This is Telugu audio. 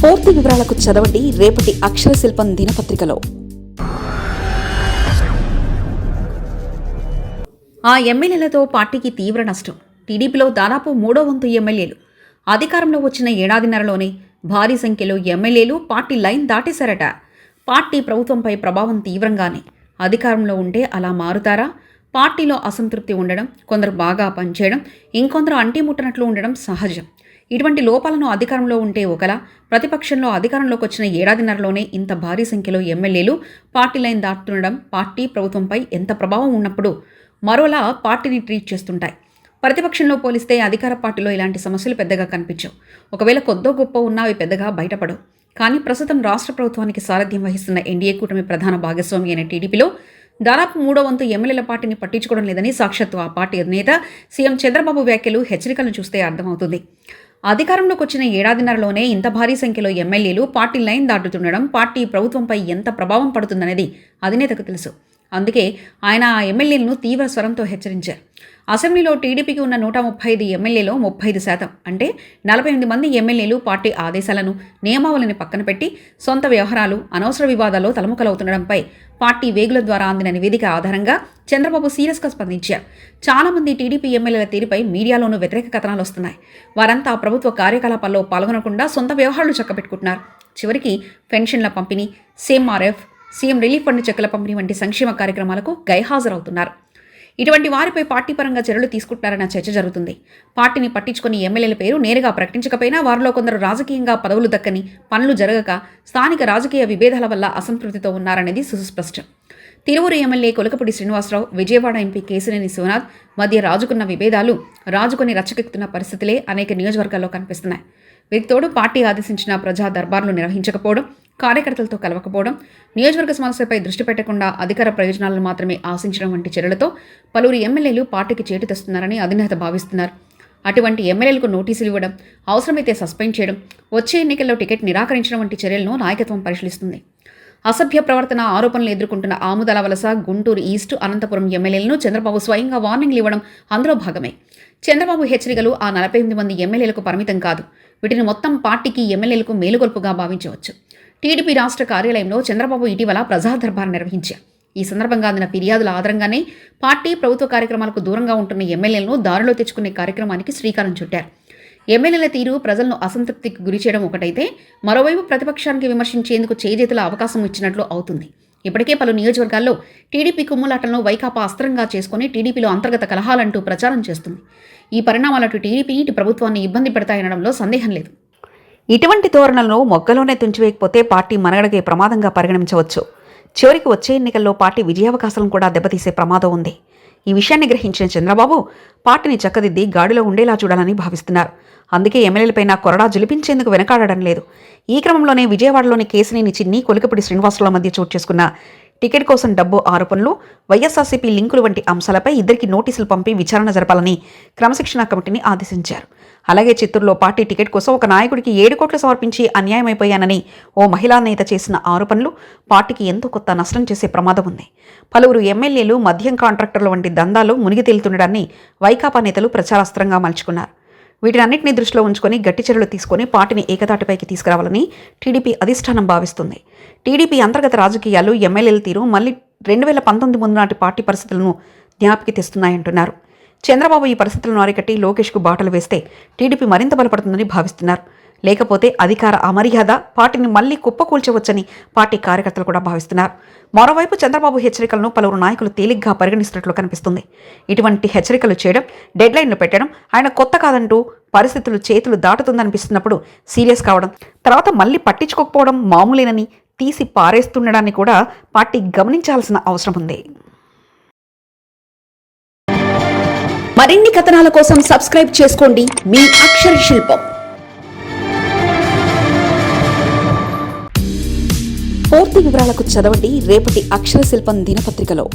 పూర్తి వివరాలకు చదవండి రేపటి అక్షర శిల్పం దినపత్రికలో. ఆ ఎమ్మెల్యేలతో పార్టీకి తీవ్ర నష్టం. టీడీపీలో దాదాపు 3వ వంతు ఎమ్మెల్యేలు. అధికారంలో వచ్చిన ఏడాదిన్నరలోనే భారీ సంఖ్యలో ఎమ్మెల్యేలు పార్టీ లైన్ దాటేశారట. పార్టీ ప్రభుత్వంపై ప్రభావం తీవ్రంగానే. అధికారంలో ఉంటే అలా మారుతారా? పార్టీలో అసంతృప్తి ఉండడం, కొందరు బాగా పనిచేయడం, ఇంకొందరు అంటిముట్టనట్లు ఉండడం సహజం. ఇటువంటి లోపాలను అధికారంలో ఉంటే ఒకలా, ప్రతిపక్షంలో అధికారంలోకి వచ్చిన ఏడాదిన్నరలోనే ఇంత భారీ సంఖ్యలో ఎమ్మెల్యేలు పార్టీ లైన్ దాటుతుండడం పార్టీ ప్రభుత్వంపై ఎంత ప్రభావం ఉన్నప్పుడు మరోలా పార్టీని ట్రీట్ చేస్తుంటాయి. ప్రతిపక్షంలో పోలిస్తే అధికార పార్టీలో ఇలాంటి సమస్యలు పెద్దగా కనిపించవు. ఒకవేళ కొద్దో గొప్ప ఉన్నా అవి పెద్దగా బయటపడవు. కానీ ప్రస్తుతం రాష్ట్ర ప్రభుత్వానికి సారథ్యం వహిస్తున్న ఎన్డీఏ కూటమి ప్రధాన భాగస్వామి అయిన టీడీపీలో దాదాపు 3వ వంతు ఎమ్మెల్యేల పార్టీని పట్టించుకోవడం లేదని సాక్షాత్తు ఆ పార్టీ అధినేత సీఎం చంద్రబాబు వ్యాఖ్యలు, హెచ్చరికలను చూస్తే అర్థమవుతుంది. అధికారంలోకి వచ్చిన ఏడాదిన్నరలోనే ఇంత భారీ సంఖ్యలో ఎమ్మెల్యేలు పార్టీ లైన్ దాటుతుండడం పార్టీ ప్రభుత్వంపై ఎంత ప్రభావం పడుతుందనేది అధినేతకు తెలుసు. అందుకే ఆయన ఆ ఎమ్మెల్యేలను తీవ్ర స్వరంతో హెచ్చరించారు. అసెంబ్లీలో టీడీపీకి ఉన్న 135 ఎమ్మెల్యేలో 35% అంటే 48 మంది ఎమ్మెల్యేలు పార్టీ ఆదేశాలను, నియమావళిని పక్కన పెట్టి సొంత వ్యవహారాలు, అనవసర వివాదాల్లో తలముఖలవుతుండడంపై పార్టీ వేగుల ద్వారా అందిన నివేదిక ఆధారంగా చంద్రబాబు సీరియస్గా స్పందించారు. చాలామంది టీడీపీ ఎమ్మెల్యేల తీరుపై మీడియాలోనూ వ్యతిరేక కథనాలు వస్తున్నాయి. వారంతా ప్రభుత్వ కార్యకలాపాల్లో పాల్గొనకుండా సొంత వ్యవహారాలు చక్కబెట్టుకుంటున్నారు. చివరికి పెన్షన్ల పంపిణీ, సీఎంఆర్ఎఫ్, సీఎం రిలీఫ్ ఫండ్ చెక్కుల పంపిణీ వంటి సంక్షేమ కార్యక్రమాలకు గైహాజరవుతున్నారు. ఇటువంటి వారిపై పార్టీ పరంగా చర్యలు తీసుకుంటున్నారన్న చర్చ జరుగుతుంది. పార్టీని పట్టించుకుని ఎమ్మెల్యేల పేరు నేరుగా ప్రకటించకపోయినా వారిలో కొందరు రాజకీయంగా పదవులు దక్కని, పనులు జరగక, స్థానిక రాజకీయ విభేదాల వల్ల అసంతృప్తితో ఉన్నారనేది సుస్పష్టం. తిరువురు ఎమ్మెల్యే కొలకపూడి శ్రీనివాసరావు, విజయవాడ ఎంపీ కేశినేని శివనాథ్ మధ్య రాజుకున్న విభేదాలు రాజుకొని రచ్చకెక్కుతున్న పరిస్థితులే అనేక నియోజకవర్గాల్లో కనిపిస్తున్నాయి. వీరికి తోడు పార్టీ ఆదేశించిన ప్రజా దర్బార్లు నిర్వహించకపోవడం, కార్యకర్తలతో కలవకపోవడం, నియోజకవర్గ సమస్యపై దృష్టి పెట్టకుండా అధికార ప్రయోజనాలను మాత్రమే ఆశించడం వంటి చర్యలతో పలువురు ఎమ్మెల్యేలు పార్టీకి చేటు తెస్తున్నారని అధినేత భావిస్తున్నారు. అటువంటి ఎమ్మెల్యేలకు నోటీసులు ఇవ్వడం, అవసరమైతే సస్పెండ్ చేయడం, వచ్చే ఎన్నికల్లో టికెట్ నిరాకరించడం వంటి చర్యలను నాయకత్వం పరిశీలిస్తుంది. అసభ్య ప్రవర్తన ఆరోపణలు ఎదుర్కొంటున్న ఆముదాల వలస, గుంటూరు ఈస్ట్, అనంతపురం ఎమ్మెల్యేలను చంద్రబాబు స్వయంగా వార్నింగ్లు ఇవ్వడం అందులో భాగమే. చంద్రబాబు హెచ్చరికలు ఆ 48 మంది ఎమ్మెల్యేలకు పరిమితం కాదు. వీటిని మొత్తం పార్టీకి, ఎమ్మెల్యేలకు మేలుగొల్పుగా భావించవచ్చు. టీడీపీ రాష్ట్ర కార్యాలయంలో చంద్రబాబు ఇటీవల ప్రజా దర్బార్ నిర్వహించారు. ఈ సందర్భంగా అందిన ఫిర్యాదుల ఆధారంగానే పార్టీ, ప్రభుత్వ కార్యక్రమాలకు దూరంగా ఉంటున్న ఎమ్మెల్యేలను దారిలో తెచ్చుకునే కార్యక్రమానికి శ్రీకారం చుట్టారు. ఎమ్మెల్యేల తీరు ప్రజలను అసంతృప్తికి గురిచేయడం ఒకటైతే, మరోవైపు ప్రతిపక్షానికి విమర్శించేందుకు చేజేతుల అవకాశం ఇచ్చినట్లు అవుతుంది. ఇప్పటికే పలు నియోజకవర్గాల్లో టీడీపీ కుమ్ములాటలను వైకాపా అస్త్రంగా చేసుకుని టీడీపీలో అంతర్గత కలహాలంటూ ప్రచారం చేస్తుంది. ఈ పరిణామాలటు టీడీపీని, ఇటు ప్రభుత్వాన్ని ఇబ్బంది పెడతాయనడంలో సందేహం లేదు. ఇటువంటి ధోరణులను మొగ్గలోనే తుంచివేయకపోతే పార్టీ మనగడగే ప్రమాదంగా పరిగణించవచ్చు. చివరికి వచ్చే ఎన్నికల్లో పార్టీ విజయావకాశాలను కూడా దెబ్బతీసే ప్రమాదం ఉంది. ఈ విషయాన్ని గ్రహించిన చంద్రబాబు పార్టీని చక్కదిద్ది గాడిలో ఉండేలా చూడాలని భావిస్తున్నారు. అందుకే ఎమ్మెల్యేలపైన కొరడా జులిపించేందుకు వెనకాడడం లేదు. ఈ క్రమంలోనే విజయవాడలోని కేశినేని చిన్ని, కొలికపూడి శ్రీనివాసరావుల మధ్య చోటు చేసుకున్న టికెట్ కోసం డబ్బు ఆరోపణలు, వైఎస్ఆర్సీపీ లింకులు వంటి అంశాలపై ఇద్దరికి నోటీసులు పంపి విచారణ జరపాలని క్రమశిక్షణా కమిటీని ఆదేశించారు. అలాగే చిత్తూరులో పార్టీ టికెట్ కోసం ఒక నాయకుడికి 7 కోట్లు సమర్పించి అన్యాయమైపోయానని ఓ మహిళా నేత చేసిన ఆరోపణలు పార్టీకి ఎంతో కొత్త నష్టం చేసే ప్రమాదం ఉంది. పలువురు ఎమ్మెల్యేలు మద్యం కాంట్రాక్టర్ల వంటి దందాలు మునిగి తేలుతుండడాన్ని వైకాపా నేతలు ప్రచారాస్త్రంగా మలుచుకున్నారు. వీటినన్నింటినీ దృష్టిలో ఉంచుకొని గట్టి చర్యలు తీసుకుని పార్టీని ఏకతాటిపైకి తీసుకురావాలని టీడీపీ అధిష్టానం భావిస్తుంది. టీడీపీ అంతర్గత రాజకీయాలు, ఎమ్మెల్యేల తీరు మళ్లీ 2019 ముందు నాటి పార్టీ పరిస్థితులను జ్ఞాపికి తెస్తున్నాయంటున్నారు. చంద్రబాబు ఈ పరిస్థితులను అరికట్టి లోకేష్కు బాటలు వేస్తే టీడీపీ మరింత బలపడుతుందని భావిస్తున్నారు. లేకపోతే అధికార అమర్యాద పార్టీని మళ్లీ కుప్పకూల్చవచ్చని పార్టీ కార్యకర్తలు కూడా భావిస్తున్నారు. మరోవైపు చంద్రబాబు హెచ్చరికలను పలువురు నాయకులు తేలిగ్గా పరిగణిస్తున్నట్లు కనిపిస్తుంది. ఇటువంటి హెచ్చరికలు చేయడం, డెడ్లైన్లు పెట్టడం ఆయన కొత్త కాదంటూ పరిస్థితులు చేతులు దాటుతుందనిపిస్తున్నప్పుడు సీరియస్ కావడం, తర్వాత మళ్లీ పట్టించుకోకపోవడం మామూలేనని తీసి పారేస్తుండడాన్ని కూడా పార్టీ గమనించాల్సిన అవసరం ఉంది. మరిన్ని కథనాల కోసం సబ్స్క్రైబ్ చేసుకోండి మీ అక్షర శిల్పం. పూర్తి వివరాలకు చదవండి రేపటి అక్షర శిల్పం దినపత్రికలో.